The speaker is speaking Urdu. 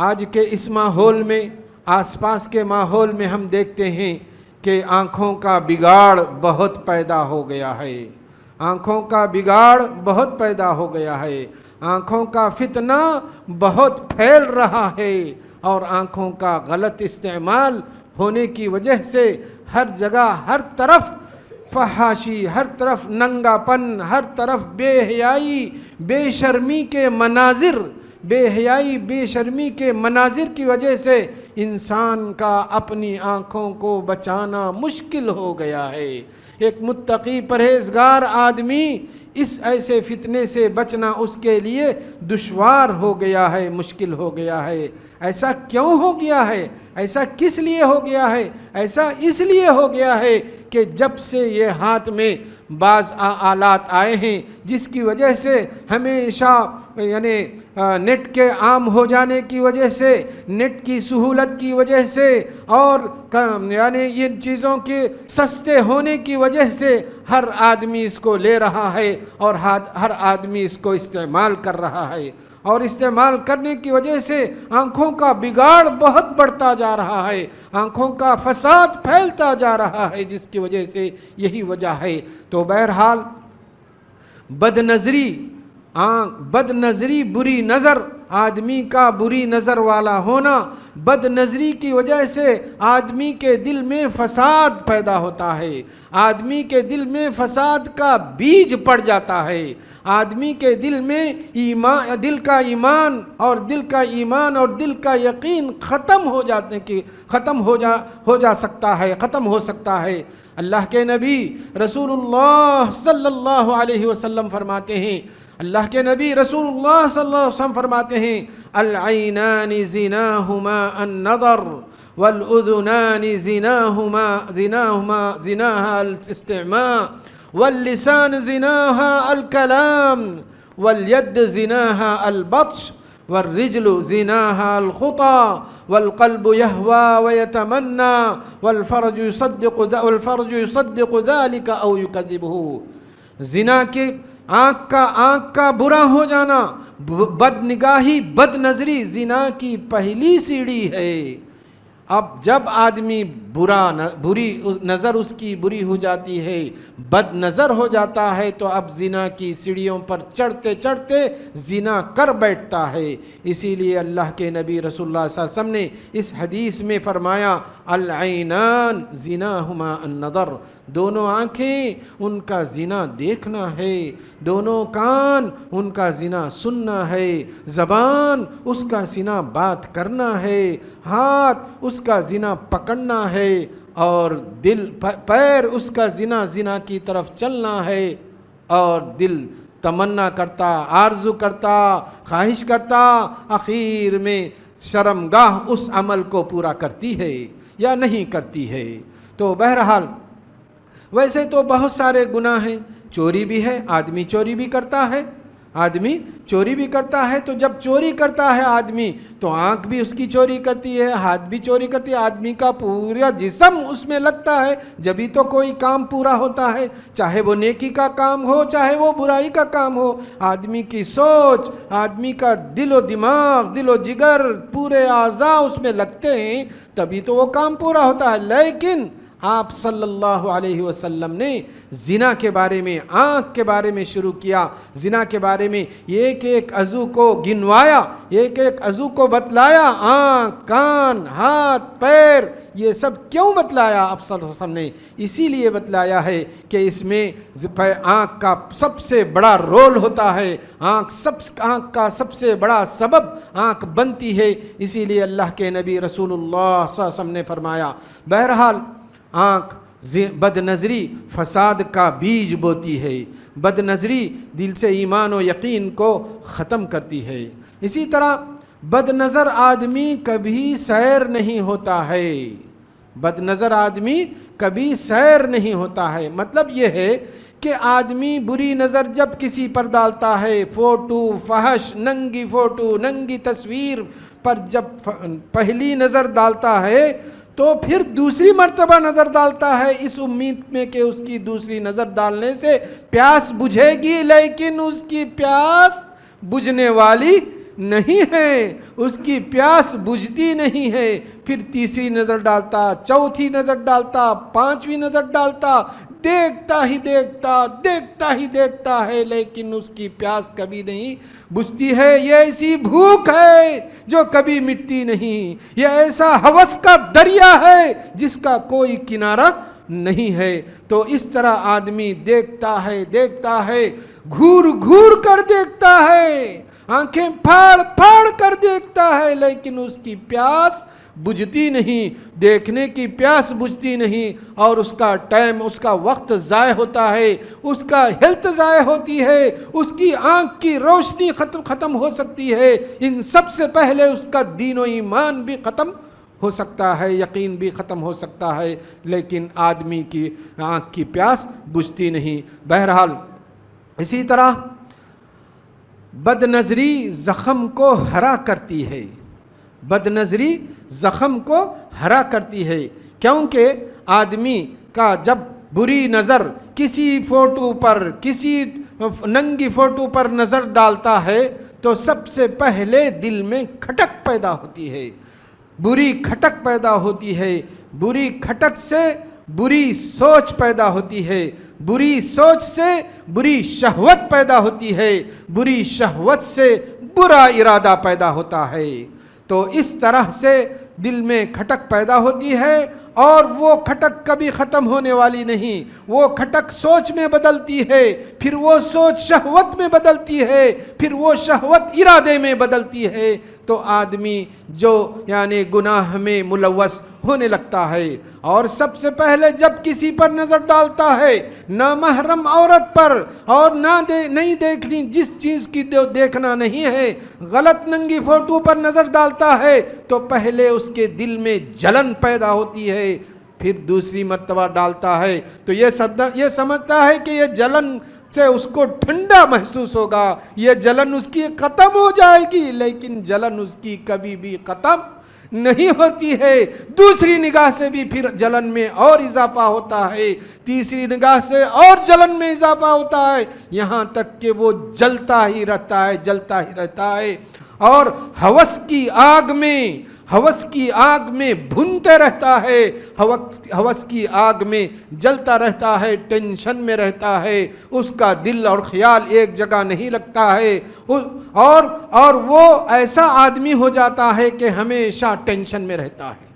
آج کے اس ماحول میں، آس پاس کے ماحول میں ہم دیکھتے ہیں کہ آنکھوں کا بگاڑ بہت پیدا ہو گیا ہے، آنکھوں کا بگاڑ بہت پیدا ہو گیا ہے، آنکھوں کا فتنہ بہت پھیل رہا ہے، اور آنکھوں کا غلط استعمال ہونے کی وجہ سے ہر جگہ ہر طرف فحاشی، ہر طرف ننگا پن، ہر طرف بے حیائی، بے شرمی کے مناظر، بے حیائی بے شرمی کے مناظر کی وجہ سے انسان کا اپنی آنکھوں کو بچانا مشکل ہو گیا ہے۔ ایک متقی پرہیزگار آدمی اس ایسے فتنے سے بچنا اس کے لیے دشوار ہو گیا ہے، مشکل ہو گیا ہے۔ ایسا کیوں ہو گیا ہے؟ ایسا کس لیے ہو گیا ہے؟ ایسا اس لیے ہو گیا ہے کہ جب سے یہ ہاتھ میں بعض آلات آئے ہیں جس کی وجہ سے ہمیشہ یعنی نیٹ کے عام ہو جانے کی وجہ سے، نیٹ کی سہولت کی وجہ سے، اور یعنی ان چیزوں کے سستے ہونے کی وجہ سے ہر آدمی اس کو لے رہا ہے اور ہر آدمی اس کو استعمال کر رہا ہے، اور استعمال کرنے کی وجہ سے آنکھوں کا بگاڑ بہت بڑھتا جا رہا ہے، آنکھوں کا فساد پھیلتا جا رہا ہے، جس کی وجہ سے یہی وجہ ہے۔ تو بہرحال بد نظری، بری نظر، آدمی کا بری نظر والا ہونا، بد نظری کی وجہ سے آدمی کے دل میں فساد پیدا ہوتا ہے، آدمی کے دل میں فساد کا بیج پڑ جاتا ہے، آدمی کے دل میں دل کا ایمان اور دل کا یقین ختم ہو سکتا ہے۔ اللہ کے نبی رسول اللہ صلی اللہ علیہ وسلم فرماتے ہیں، العینان زناہما النظر والأذنان زناها الاستعماء واللسان زناها الكلام واليد زناها البطش والرجل زناها الخطى والقلب يهوى ويتمنى والفرج يصدق ذلك أو يكذبه۔ زنا کے آنکھ کا برا ہو جانا، بد نگاہی، بد نظری زنا کی پہلی سیڑھی ہے۔ اب جب آدمی بری نظر اس کی بری ہو جاتی ہے، بد نظر ہو جاتا ہے، تو اب زنا کی سیڑھیوں پر چڑھتے چڑھتے زنا کر بیٹھتا ہے۔ اسی لیے اللہ کے نبی رسول اللہ صلی اللہ علیہ وسلم نے اس حدیث میں فرمایا العینان زناہما النظر، دونوں آنکھیں ان کا زنا دیکھنا ہے، دونوں کان ان کا زنا سننا ہے، زبان اس کا زنا بات کرنا ہے، ہاتھ اس کا زنا پکڑنا ہے، اور پیر اس کا زنا کی طرف چلنا ہے، اور دل تمنا کرتا، آرزو کرتا، خواہش کرتا، آخر میں شرمگاہ اس عمل کو پورا کرتی ہے یا نہیں کرتی ہے۔ تو بہرحال ویسے تو بہت سارے گناہ ہیں، چوری بھی ہے، آدمی چوری بھی کرتا ہے، تو جب چوری کرتا ہے آدمی تو آنکھ بھی اس کی چوری کرتی ہے، ہاتھ بھی چوری کرتی ہے، آدمی کا پورا جسم اس میں لگتا ہے، جبھی تو کوئی کام پورا ہوتا ہے، چاہے وہ نیکی کا کام ہو چاہے وہ برائی کا کام ہو، آدمی کی سوچ، آدمی کا دل و دماغ، دل و جگر، پورے اعضاء اس میں لگتے ہیں، تبھی تو وہ کام پورا ہوتا ہے۔ لیکن آپ صلی اللہ علیہ وسلم نے زنا کے بارے میں، آنکھ کے بارے میں شروع کیا، زنا کے بارے میں ایک ایک عضو کو گنوایا، ایک ایک عضو کو بتلایا، آنکھ، کان، ہاتھ، پیر، یہ سب کیوں بتلایا آپ صلی اللہ علیہ وسلم نے؟ اسی لیے بتلایا ہے کہ اس میں آنکھ کا سب سے بڑا رول ہوتا ہے، آنکھ کا سب سے بڑا سبب آنکھ بنتی ہے، اسی لیے اللہ کے نبی رسول اللہ صلی اللہ علیہ وسلم نے فرمایا۔ بہرحال آنکھ بد نظری فساد کا بیج بوتی ہے، بد نظری دل سے ایمان و یقین کو ختم کرتی ہے۔ اسی طرح بد نظر آدمی کبھی سیر نہیں ہوتا ہے، بد نظر آدمی کبھی سیر نہیں ہوتا ہے، مطلب یہ ہے کہ آدمی بری نظر جب کسی پر ڈالتا ہے، فوٹو، فحش، ننگی فوٹو، ننگی تصویر پر جب پہلی نظر ڈالتا ہے تو پھر دوسری مرتبہ نظر ڈالتا ہے اس امید میں کہ اس کی دوسری نظر ڈالنے سے پیاس بجھے گی، لیکن اس کی پیاس بجھنے والی نہیں ہے، اس کی پیاس بجھتی نہیں ہے۔ پھر تیسری نظر ڈالتا، چوتھی نظر ڈالتا، پانچویں نظر ڈالتا، دیکھتا ہی دیکھتا، دیکھتا ہی دیکھتا ہے، لیکن اس کی پیاس کبھی نہیں بجھتی ہے۔ یہ ایسی بھوک ہے جو کبھی مٹتی نہیں، یہ ایسا ہوس کا دریا ہے جس کا کوئی کنارہ نہیں ہے۔ تو اس طرح آدمی دیکھتا ہے، دیکھتا ہے، گھور گھور کر دیکھتا ہے، آنکھیں پھاڑ پھاڑ کر دیکھتا ہے، لیکن اس کی پیاس بجھتی نہیں، دیکھنے کی پیاس بجھتی نہیں، اور اس کا ٹائم، اس کا وقت ضائع ہوتا ہے، اس کا ہیلتھ ضائع ہوتی ہے، اس کی آنکھ کی روشنی ختم ہو سکتی ہے۔ ان سب سے پہلے اس کا دین و ایمان بھی ختم ہو سکتا ہے، یقین بھی ختم ہو سکتا ہے، لیکن آدمی کی آنکھ کی پیاس بجھتی نہیں۔ بہرحال اسی طرح بد نظری زخم کو ہرا کرتی ہے، بد نظری زخم کو ہرا کرتی ہے، کیونکہ آدمی کا جب بری نظر کسی فوٹو پر، کسی ننگی فوٹو پر نظر ڈالتا ہے تو سب سے پہلے دل میں کھٹک پیدا ہوتی ہے، بری کھٹک پیدا ہوتی ہے، بری کھٹک سے بری سوچ پیدا ہوتی ہے، بری سوچ سے بری شہوت پیدا ہوتی ہے، بری شہوت سے برا ارادہ پیدا ہوتا ہے۔ تو اس طرح سے دل میں کھٹک پیدا ہوتی ہے، اور وہ کھٹک کبھی ختم ہونے والی نہیں، وہ کھٹک سوچ میں بدلتی ہے، پھر وہ سوچ شہوت میں بدلتی ہے، پھر وہ شہوت ارادے میں بدلتی ہے، تو آدمی جو یعنی گناہ میں ملوث ہونے لگتا ہے۔ اور سب سے پہلے جب کسی پر نظر ڈالتا ہے، نامحرم عورت پر، اور نہیں دیکھنی جس چیز کی دیکھنا نہیں ہے، غلط ننگی فوٹو پر نظر ڈالتا ہے تو پہلے اس کے دل میں جلن پیدا ہوتی ہے، پھر دوسری مرتبہ ڈالتا ہے تو یہ سمجھتا ہے کہ یہ جلن سے اس کو ٹھنڈا محسوس ہوگا، یہ جلن اس کی ختم ہو جائے گی، لیکن جلن اس کی کبھی بھی ختم نہیں ہوتی ہے۔ دوسری نگاہ سے بھی پھر جلن میں اور اضافہ ہوتا ہے، تیسری نگاہ سے اور جلن میں اضافہ ہوتا ہے، یہاں تک کہ وہ جلتا ہی رہتا ہے، جلتا ہی رہتا ہے، اور ہوس کی آگ میں بھنتے رہتا ہے، ہوس کی آگ میں جلتا رہتا ہے، ٹینشن میں رہتا ہے، اس کا دل اور خیال ایک جگہ نہیں لگتا ہے، اور وہ ایسا آدمی ہو جاتا ہے کہ ہمیشہ ٹینشن میں رہتا ہے۔